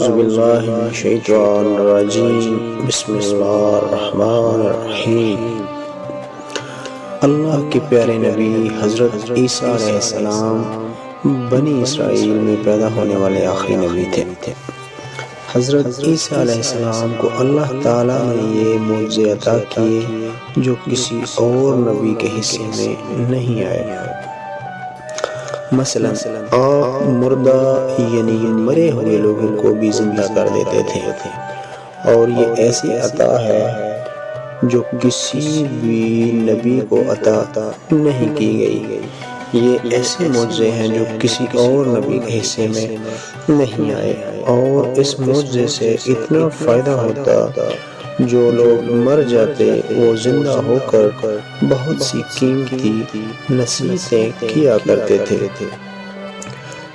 اعوذ باللہ من الشیطان الرجیم بسم اللہ الرحمن الرحیم۔ اللہ کے پیارے نبی حضرت عیسیٰ علیہ السلام بنی اسرائیل میں پیدا ہونے والے آخری نبی تھے۔ حضرت عیسیٰ علیہ السلام کو اللہ تعالیٰ نے یہ معجزے عطا کیے جو کسی اور نبی کے حصے میں نہیں آئے۔ مثلا آپ مردہ یعنی مرے ہوئے لوگوں کو بھی زندہ کر دیتے تھے، اور یہ ایسی عطا ہے جو کسی بھی نبی کو عطا نہیں کی گئی۔ یہ ایسے معجزے ہیں جو کسی اور نبی کے حصے میں نہیں آئے، اور اس معجزے سے اتنا فائدہ ہوتا جو لوگ مر جاتے وہ زندہ ہو کر بہت سی قیمتی نصیحتیں کیا کرتے تھے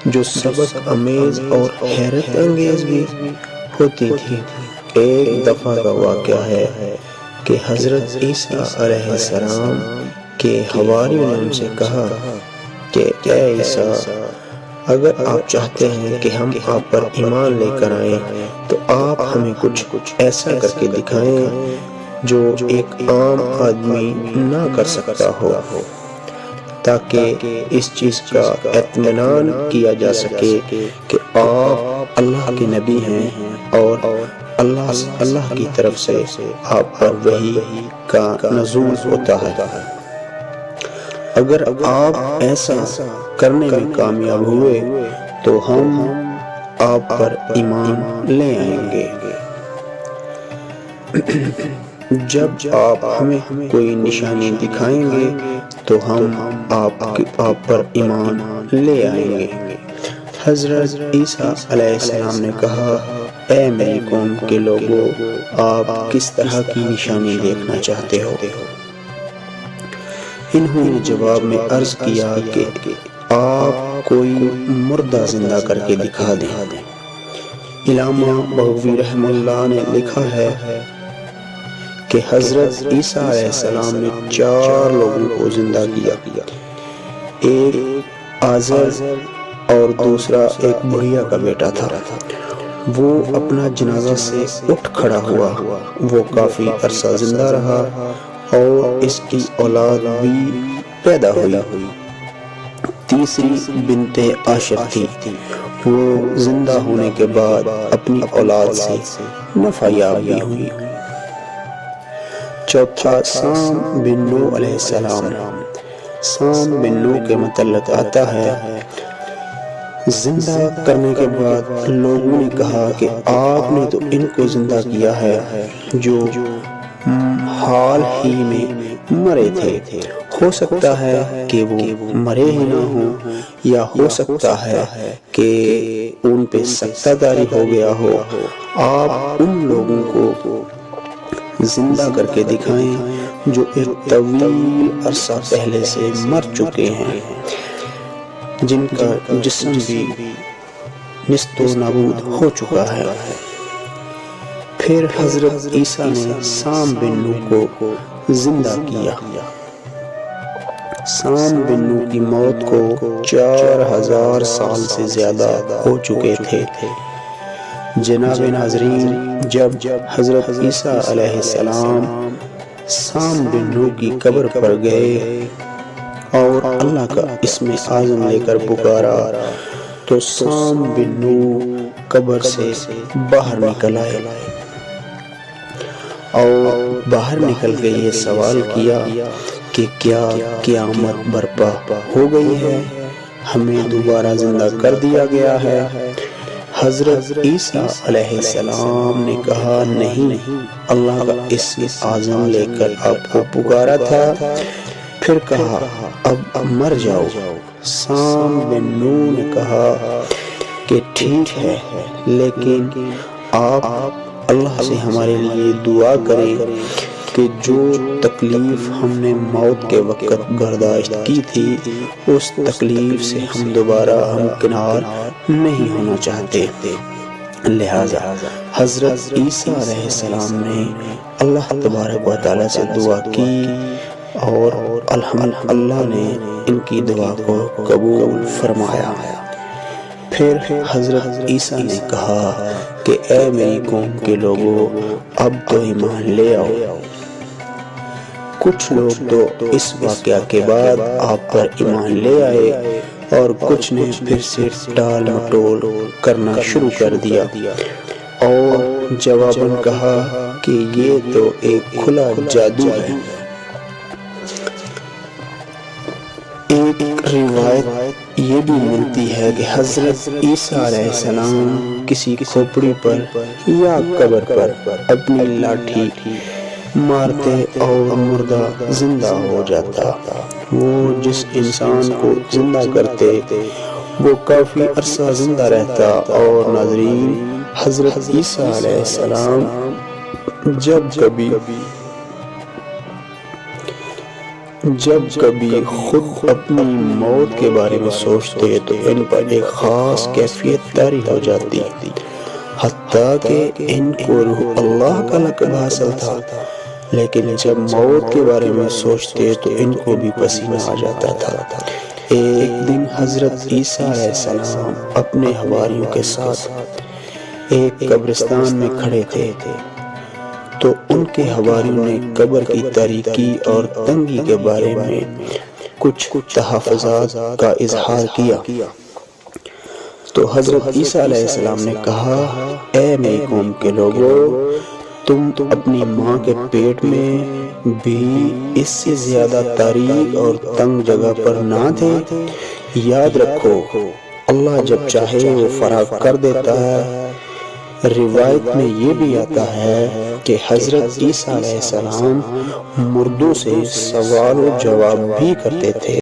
جو سبق آمیز اور حیرت انگیز بھی ہوتی تھی۔ ایک دفعہ کا واقعہ ہے کہ حضرت عیسیٰ علیہ السلام کے حواریوں نے ان سے کہا کہ اے عیسیٰ، اگر آپ چاہتے ہیں کہ ہم آپ پر ایمان لے کر آئیں تو آپ ہمیں کچھ ایسا کر کے دکھائیں جو ایک عام آدمی نہ کر سکتا ہو، تاکہ اس چیز کا اطمینان کیا جا سکے کہ آپ اللہ کے نبی ہیں اور اللہ کی طرف سے آپ پر وحی کا نزول ہوتا ہے۔ اگر آپ ایسا کرنے میں کامیاب ہوئے تو ہم آپ پر ایمان لے آئیں گے۔ جب آپ ہمیں کوئی نشانی دکھائیں گے تو ہم آپ پر ایمان لے آئیں گے۔ حضرت عیسیٰ علیہ السلام نے کہا، اے میری قوم کے لوگوں، آپ کس طرح کی نشانی دیکھنا چاہتے ہو؟ انہوں نے جواب میں عرض کیا کہ آپ کوئی مردہ زندہ کر کے دکھا دیں۔ علامہ بغوی رحمہ اللہ نے لکھا ہے کہ حضرت عیسیٰ علیہ السلام نے 4 لوگوں کو زندہ کیا، ایک آزر اور دوسرا ایک بڑھیا کا بیٹا تھا۔ وہ اپنا جنازہ سے اٹھ کھڑا ہوا، وہ کافی عرصہ زندہ رہا اور اس کی اولاد بھی پیدا ہوئی۔ تیسری بنت عاشر تھی، وہ زندہ ہونے کے بعد اپنی اولاد سے نفع یاب بھی ہوئی۔ چوتھا سام بن نوح علیہ السلام۔ سام بن نوح کے متعلق آتا ہے، زندہ کرنے کے بعد لوگوں نے کہا کہ آپ نے تو ان کو زندہ کیا ہے جو حال ہی میں مرے تھے، ہو سکتا ہے کہ وہ مرے ہی نہ ہوں، یا ہو سکتا ہے کہ ان پہ سکتہ داری ہو گیا ہو۔ آپ ان لوگوں کو زندہ کر کے دکھائیں جو ایک طویل عرصہ پہلے سے مر چکے ہیں، جن کا جسم بھی نیست و نابود ہو چکا ہے۔ پھر حضرت عیسیٰ نے سام بن نوح کو زندہ کیا۔ سام بن نوح کی موت کو 4000 سال سے زیادہ ہو چکے تھے۔ جناب ناظرین، جب حضرت عیسیٰ علیہ السلام سام بن نوح کی قبر پر گئے اور اللہ کا اسم اعظم لے کر پکارا تو سام بن نوح قبر سے باہر نکل آئے اور باہر نکل کے یہ سوال کیا کہ کیا قیامت برپا ہو گئی ہے؟ ہمیں دوبارہ زندہ کر دیا گیا ہے؟ حضرت عیسیٰ علیہ السلام نے کہا، نہیں، اللہ کا اسم اعظم لے کر آپ کو پکارا تھا، پھر کہا اب مر جاؤ۔ سام بن نوح نے کہا کہ ٹھیک ہے، لیکن آپ اللہ سے ہمارے لیے دعا کریں کہ جو تکلیف ہم نے موت کے وقت برداشت کی تھی اس تکلیف سے ہم دوبارہ ہمکنار نہیں ہونا چاہتے۔ لہذا حضرت عیسیٰ علیہ السلام نے اللہ تبارک و تعالیٰ سے دعا کی اور اللہ نے ان کی دعا کو قبول فرمایا۔ پھر حضرت عیسیٰ نے کہا کہ اے میری قوم کے لوگوں، اب تو ایمان لے آؤ۔ کچھ لوگ تو اس واقعہ کے بعد آپ پر ایمان لے آئے اور کچھ نے پھر سے ٹال مٹول کرنا شروع کر دیا اور جواباً کہا کہ یہ تو ایک کھلا جادو ہے۔ ایک روایت یہ بھی ملتی ہے کہ حضرت عیسیٰ علیہ السلام کسی کھوپڑی پر یا قبر پر اپنی لاٹھی مارتے اور مردہ زندہ ہو جاتا۔ وہ جس انسان کو زندہ کرتے وہ کافی عرصہ زندہ رہتا۔ اور ناظرین، حضرت عیسیٰ علیہ السلام جب کبھی خود اپنی موت کے بارے میں سوچتے تو ان پر ایک خاص کیفیت طاری ہو جاتی، حتیٰ کہ ان کو روح اللہ کا لقب حاصل تھا، لیکن جب موت کے بارے میں سوچتے تو ان کو بھی پسینہ آ جاتا تھا۔ ایک دن حضرت عیسیٰ علیہ السلام اپنے حواریوں کے ساتھ ایک قبرستان میں کھڑے تھے تو ان کے حواریوں نے قبر کی تاریکی اور تنگی کے بارے میں کچھ تحفظات کا اظہار کیا۔ تو حضرت عیسیٰ علیہ السلام نے کہا، اے میری قوم کے لوگوں، تم اپنی ماں کے پیٹ میں بھی اس سے زیادہ تاریک اور تنگ جگہ پر نہ تھے۔ یاد رکھو، اللہ جب چاہے وہ فراغ کر دیتا ہے۔ روایت میں یہ بھی آتا ہے کہ حضرت عیسیٰ علیہ السلام مردوں سے سوال و جواب بھی کرتے تھے۔